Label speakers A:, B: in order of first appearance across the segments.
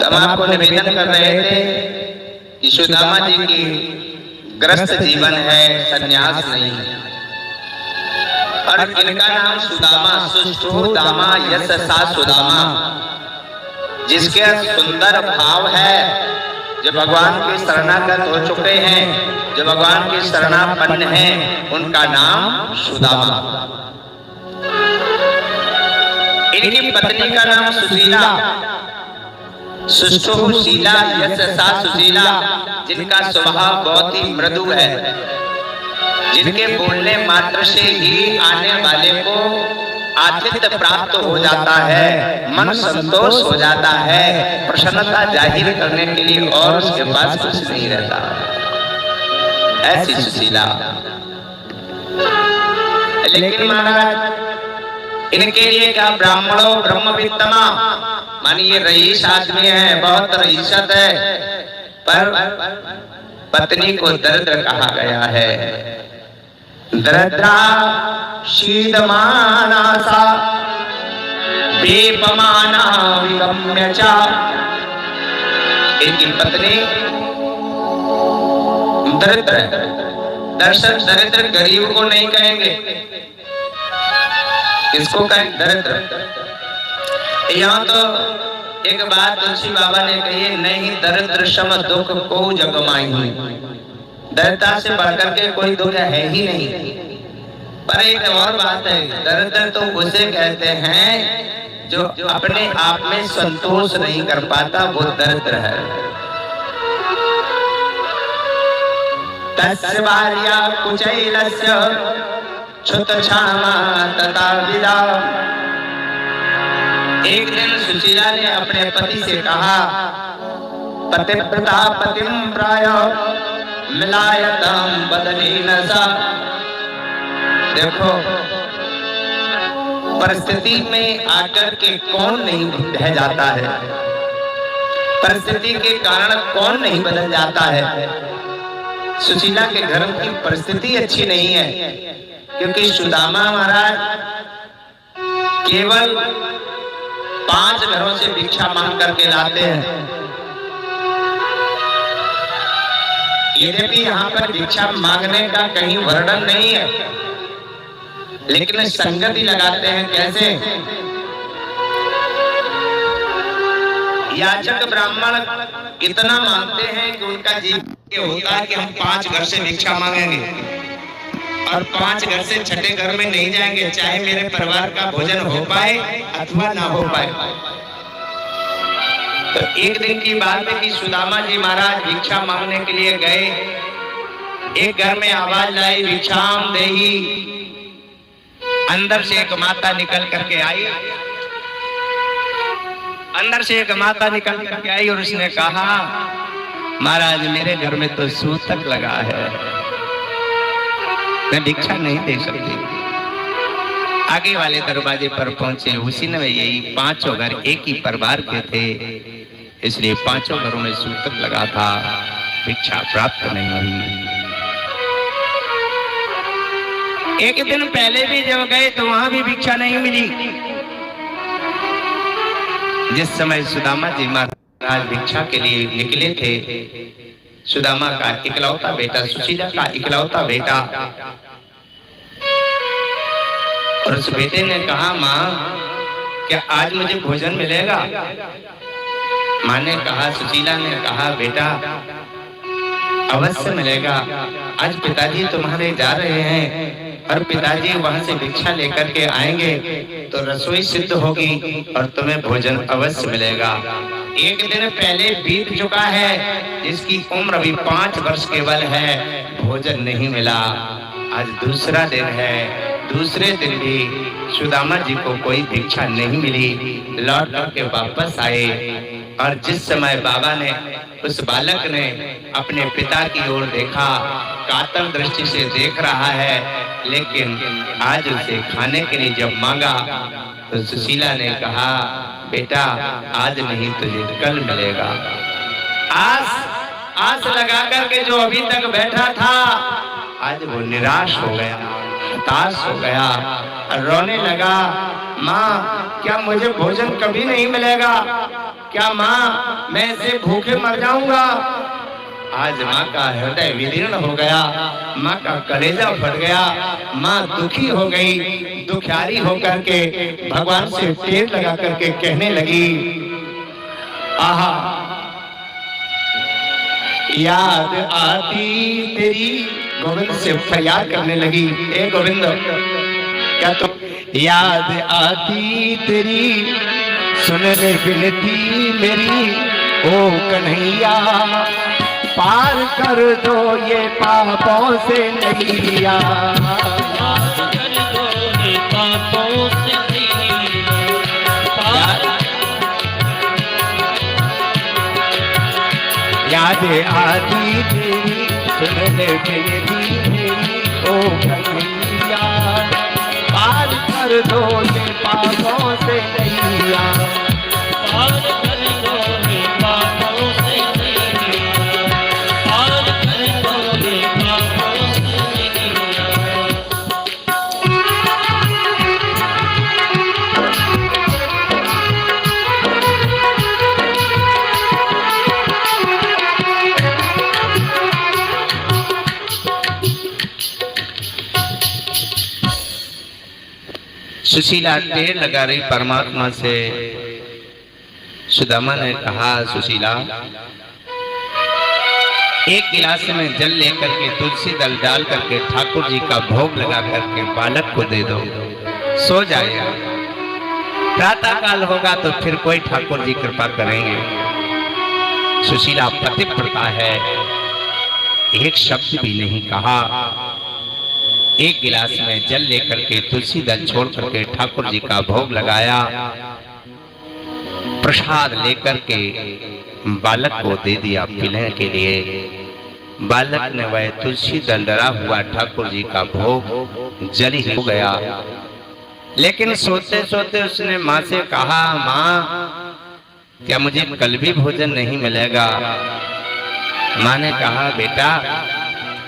A: हम आपको निवेदन कर रहे थे कि सुदामा जी की ग्रस्त जीवन है, संन्यास नहीं। और इनका नाम सुदामा, सुष्ठु दामा यश सा सुदामा, जिसके सुंदर भाव है, जो भगवान के शरणागत हो चुके हैं, जो भगवान के शरणापन्न हैं, उनका नाम सुदामा। इनकी पत्नी का नाम सुशीला, सुष्ठु शीला यश सा सुशीला, जिनका स्वभाव बहुत ही मृदु है, जिनके बोलने मात्र से ही आने वाले को आतिथ्य प्राप्त हो जाता है, मन संतोष हो जाता है, प्रसन्नता जाहिर करने के लिए और उसके पास कुछ नहीं रहता। ऐसी सुशीला। लेकिन महाराज इनके लिए क्या ब्राह्मणों ब्रह्मवित्तमा, मानिए रईस आदमी है, बहुत रईसत है, पर पत्नी को दरिद्र कहा गया है। दरिद्रा शीदमाना सा दीपमाना विगम्य चा। इनकी पत्नी दरिद्र है। दर्शक दरिद्र गरीब को नहीं कहेंगे, किसको कहें? दरिद्र। यहाँ तो एक बात तुलसी बाबा ने कही, नहीं दरिद्र सम दुख को जग माही। दरिद्रता से बढ़कर के कोई दुख है ही नहीं। पर एक और बात है, दरिद्र तो उसे कहते हैं जो अपने आप में संतोष नहीं कर पाता, वो दरिद्र है। तस्य भार्या कुचैलस्य क्षुत क्षामा तथा विदा। एक दिन सुशीला ने अपने पति से कहा, पतिव्रता पतिम प्राय मिलायतम बदलीन सा। देखो, परिस्थिति में आकर के कौन नहीं बह जाता है, परिस्थिति के कारण कौन नहीं बदल जाता है। सुशीला के घर की परिस्थिति अच्छी नहीं है, क्योंकि सुदामा महाराज केवल 5 घरों से भिक्षा मांग करके लाते हैं। यद्यपि यहाँ पर भिक्षा मांगने का कहीं वर्णन नहीं है, लेकिन संगति लगाते हैं। कैसे? याचक ब्राह्मण इतना मानते हैं कि उनका जीवन ये होता है कि हम 5 घर से भिक्षा मांगेंगे और 5 घर से छठे घर में नहीं जाएंगे, चाहे मेरे परिवार का भोजन हो पाए अथवा ना हो पाए। तो एक दिन की बात है कि सुदामा जी महाराज भिक्षा मांगने के लिए गए। एक घर में आवाज आई, भिक्षाम देही। अंदर से एक माता निकल करके आई, अंदर से एक माता निकल करके आई और उसने कहा, महाराज मेरे घर में तो सूतक लगा है, मैं भिक्षा नहीं दे सकती। आगे वाले दरवाजे पर पहुंचे, उसी ने यही 5 घर एक ही परिवार के थे, इसलिए 5 घरों में सूतक लगा था, भिक्षा प्राप्त नहीं हुई। एक दिन पहले भी जब गए तो वहां भी भिक्षा नहीं मिली। जिस समय सुदामा जी महाराज भिक्षा के लिए निकले थे, सुदामा का इकलौता बेटा, सुशीला का इकलौता बेटा, और उस बेटे ने कहा, माँ क्या आज मुझे भोजन मिलेगा? माँ ने कहा, सुशीला ने कहा, बेटा अवश्य मिलेगा। आज पिताजी तुम्हारे जा रहे हैं और पिताजी वहां से भिक्षा लेकर के आएंगे तो रसोई सिद्ध होगी और तुम्हें भोजन अवश्य मिलेगा। एक दिन पहले बीत चुका है, जिसकी उम्र अभी 5 वर्ष केवल है, भोजन नहीं मिला। आज दूसरा दिन है, दूसरे दिन भी सुदामा जी को कोई भिक्षा नहीं मिली। लौट के वापस आए और जिस समय बाबा ने, उस बालक ने अपने पिता की ओर देखा, कातर दृष्टि से देख रहा है, लेकिन आज उसे खाने के लिए जब मांगा तो सुशीला ने कहा, बेटा आज नहीं तुझे कल मिलेगा। आस लगा कर के जो अभी तक बैठा था, आज वो निराश हो गया, हताश हो गया, रोने लगा। माँ क्या मुझे भोजन कभी नहीं मिलेगा? क्या माँ मैं ऐसे भूखे मर जाऊंगा? आज माँ का हृदय विदीर्ण हो गया, माँ का कलेजा फट गया, माँ दुखी हो गई, दुखियारी होकर के भगवान से टेर लगा करके कहने लगी, आहा याद आती तेरी, गोविंद से फरियाद करने लगी, ए गोविंद क्या तो याद आती तेरी, सुन ले विनती मेरी, ओ कन्हैया पार कर दो ये पापों से नैया, पार कर दो ये पापों से नैया, याद आती तेरी, सुन ले विनती मेरी, ओ कन्हैया पार कर दो ये पापों से नैया, पार कर दो ये पापों से नैया, पार कर दो ये पापों से नैया। सुशीला टेर लगा रही परमात्मा से। सुदामा ने कहा, सुशीला एक गिलास में जल लेकर के तुलसी दल डाल करके ठाकुर जी का भोग लगा करके बालक को दे दो, सो जाएगा। प्रातः काल होगा तो फिर कोई ठाकुर जी कृपा करेंगे। सुशीला पतिव्रता है, एक शब्द भी नहीं कहा। एक गिलास में जल लेकर के तुलसी दल छोड़ करके ठाकुर जी का भोग लगाया, प्रसाद लेकर के बालक को दे दिया पीने के लिए। बालक ने वह तुलसी दल डरा हुआ ठाकुर जी का भोग जल ही हो गया। लेकिन सोते सोते उसने माँ से कहा, माँ क्या मुझे कल भी भोजन नहीं मिलेगा? माँ ने कहा, बेटा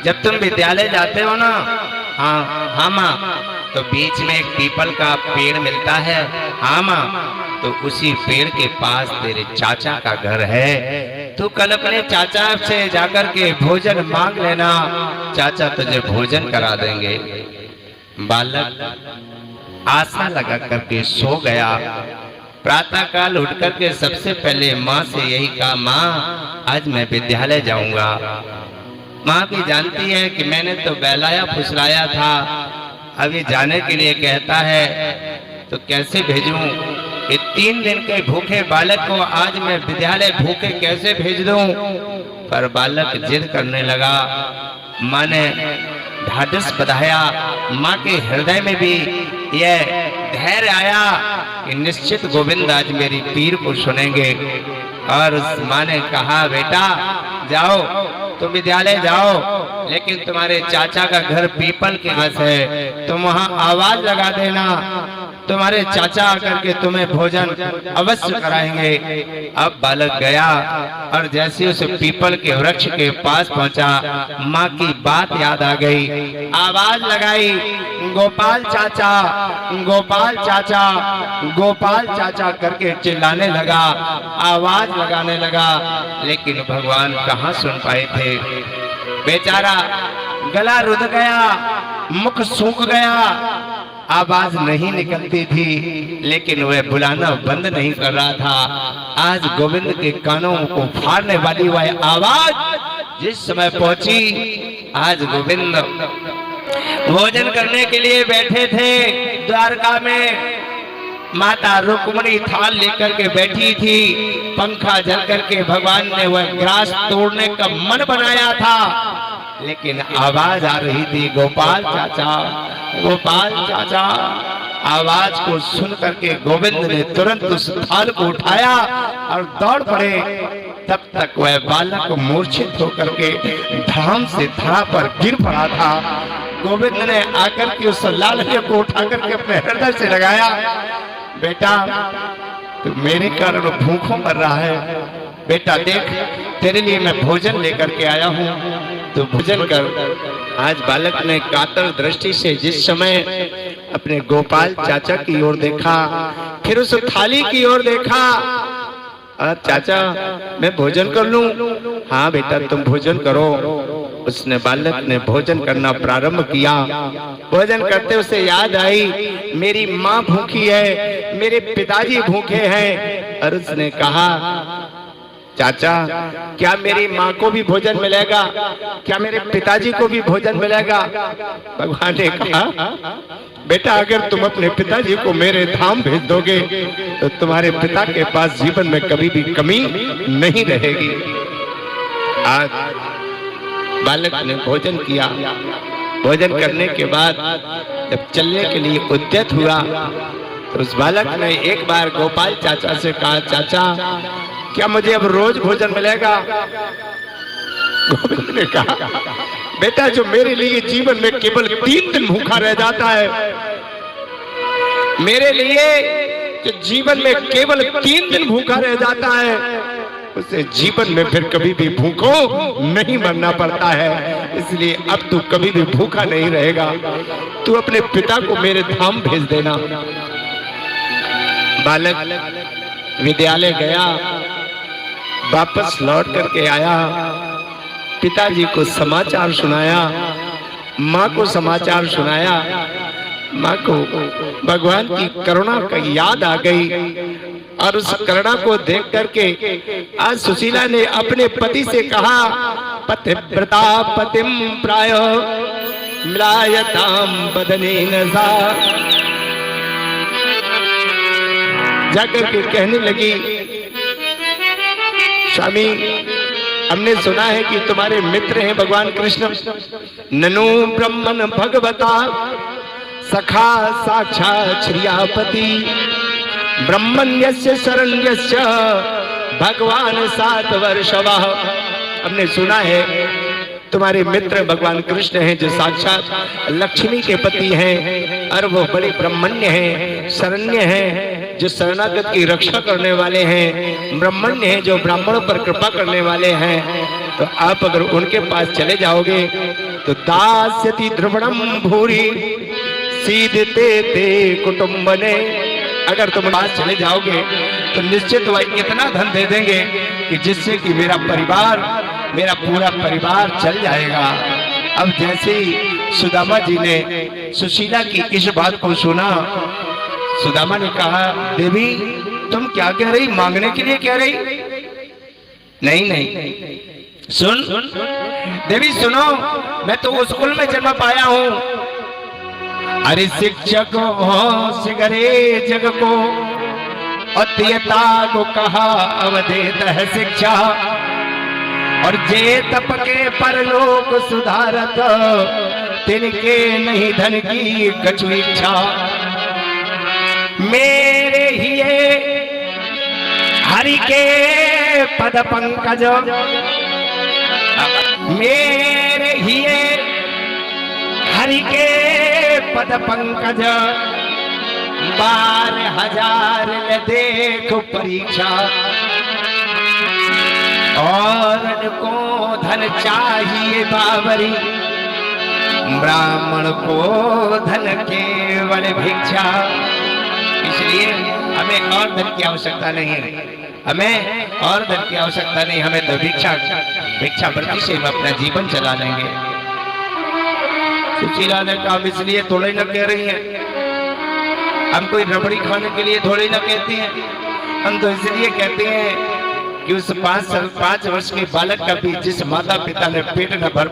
A: जब तुम विद्यालय जाते हो ना, हाँ हाँ माँ, तो बीच में एक पीपल का पेड़ मिलता है। हाँ माँ, तो उसी पेड़ के पास तेरे चाचा का घर है। तू कल अपने चाचा से जाकर के भोजन मांग लेना, चाचा तुझे भोजन करा देंगे। बालक आशा लगा करके सो गया। प्रातः काल उठ करके सबसे पहले माँ से यही कहा, माँ आज मैं विद्यालय जाऊंगा। माँ भी जानती है कि मैंने तो बहलाया फुसलाया था, अभी जाने के लिए कहता है तो कैसे भेजूं? ये 3 दिन के भूखे बालक को आज मैं विद्यालय भूखे कैसे भेज दूं? पर बालक जिद करने लगा। माँ ने ढाढ़स बंधाया। माँ के हृदय में भी यह धैर्य आया कि निश्चित गोविंद आज मेरी पीर को सुनेंगे। और उस माँ ने कहा, बेटा जाओ तुम विद्यालय जाओ, लेकिन तुम्हारे चाचा का घर पीपल के पास है, तुम वहां आवाज लगा देना, तुम्हारे चाचा आकर के तुम्हें भोजन अवश्य कराएंगे। अब बालक गया और जैसे उस पीपल के वृक्ष के पास पहुंचा, माँ की बात याद आ गई। आवाज लगाई, गोपाल चाचा, गोपाल चाचा, गोपाल चाचा करके चिल्लाने लगा, आवाज लगाने लगा। लेकिन भगवान कहाँ सुन पाए थे। बेचारा गला रुध गया, मुख सूख गया, आवाज नहीं निकलती थी, लेकिन वह बुलाना बंद नहीं कर रहा था। आज गोविंद के कानों को फाड़ने वाली वह आवाज जिस समय पहुंची, आज गोविंद भोजन करने के लिए बैठे थे द्वारका में। माता रुक्मिणी थाल लेकर के बैठी थी, पंखा जल करके भगवान ने वह ग्रास तोड़ने का मन बनाया था, लेकिन आवाज आ रही थी, गोपाल चाचा, गोपाल चाचा। आवाज को सुन करके गोविंद ने तुरंत उस थाल को उठाया और दौड़ पड़े। तब तक वह बालक मूर्छित होकर के धाम से धरा पर गिर पड़ा था। गोविंद ने आकर के उस लालचे को उठा करके अपने हृदय से लगाया। बेटा तू मेरे कारण भूखों मर रहा है, बेटा देख तेरे लिए मैं भोजन लेकर के आया हूँ, तू भोजन कर। आज बालक ने कातर दृष्टि से जिस समय अपने गोपाल चाचा की ओर देखा, फिर उस थाली की ओर देखा, चाचा मैं भोजन कर लूं? हाँ बेटा तुम भोजन करो। उसने बालक ने भोजन करना प्रारंभ किया। भोजन करते उसे याद आई मेरी माँ भूखी है, मेरे पिताजी भूखे हैं। और उसने कहा चाचा क्या मेरी माँ को भी भोजन मिलेगा? क्या मेरे पिताजी को भी भोजन मिलेगा? भगवान ने कहा बेटा अगर तुम अपने पिताजी को मेरे धाम भेज दोगे तो तुम्हारे पिता के पास जीवन में कभी भी कमी नहीं रहेगी। आज बालक ने भोजन किया। भोजन करने के बाद जब चलने के लिए उद्यत हुआ तो उस बालक ने एक बार गोपाल चाचा से कहा चाचा क्या मुझे अब रोज भोजन मिलेगा? गोविंद ने कहा बेटा जो मेरे लिए जीवन में केवल 3 दिन भूखा रह जाता है, मेरे लिए जो जीवन में केवल 3 दिन भूखा रह जाता है, उसे जीवन में फिर कभी भी भूखो नहीं मरना पड़ता है। इसलिए अब तू कभी भी भूखा नहीं रहेगा। तू अपने पिता को मेरे धाम भेज देना। बालक विद्यालय गया, वापस लौट करके आया, पिताजी को समाचार सुनाया, माँ को समाचार सुनाया। माँ को भगवान की करुणा का याद आ गई और उस करुणा को देख करके आज सुशीला ने अपने पति से कहा पतिव्रता पतिम प्राय म्लायताम बदनेन सा। जाकर के कहने लगी स्वामी हमने सुना है कि तुम्हारे मित्र हैं भगवान कृष्ण। ननु ब्रह्मन भगवता सखा साक्षात् श्रियापति ब्रह्मण्यस्य शरण्यस्य भगवान 7 वर्षवः। हमने सुना है तुम्हारे मित्र भगवान कृष्ण हैं जो साक्षात लक्ष्मी के पति हैं और वो बड़े ब्रह्मण्य हैं, शरण्य हैं, जो शरणागत की रक्षा करने वाले हैं, ब्रह्मण्य हैं जो ब्राह्मणों पर कृपा करने वाले हैं। तो आप अगर उनके पास चले जाओगे तो दास्यति द्रवणम भूरि सीधते ते कुटुंबने। अगर तुम पास चले जाओगे तो निश्चित वह इतना धन दे देंगे कि जिससे कि मेरा पूरा परिवार चल जाएगा। अब जैसे ही सुदामा जी ने सुशीला की इस बात को सुना, सुदामा ने कहा देवी तुम क्या कह रही, मांगने के लिए कह रही? नहीं सुन देवी सुनो, मैं तो स्कूल में जन्म पाया हूँ। अरे शिक्षक हो सिगरे जग को अत्यता को कहा अवधेत है शिक्षा। और जे तप के परलोक सुधारत तिनके नहीं धन की कछु इच्छा। मेरे हिये हरि के पद पंकज, मेरे हिये हरि के पद पंकज 12,000 ले देख परीक्षा। और को धन चाहिए बावरी, ब्राह्मण को धन केवल भिक्षा। इसलिए हमें और धन की आवश्यकता नहीं है, हमें और धन की आवश्यकता नहीं, हमें तो भिक्षा वृत्ति से हम अपना जीवन चला लेंगे। सुशीला ने कहा इसलिए थोड़े न कह रही हैं, हम कोई रबड़ी खाने के लिए थोड़ी न कहती हैं, हम तो इसलिए कहते हैं कि उस 5 वर्ष के बालक का भी जिस माता पिता ने पेट न भर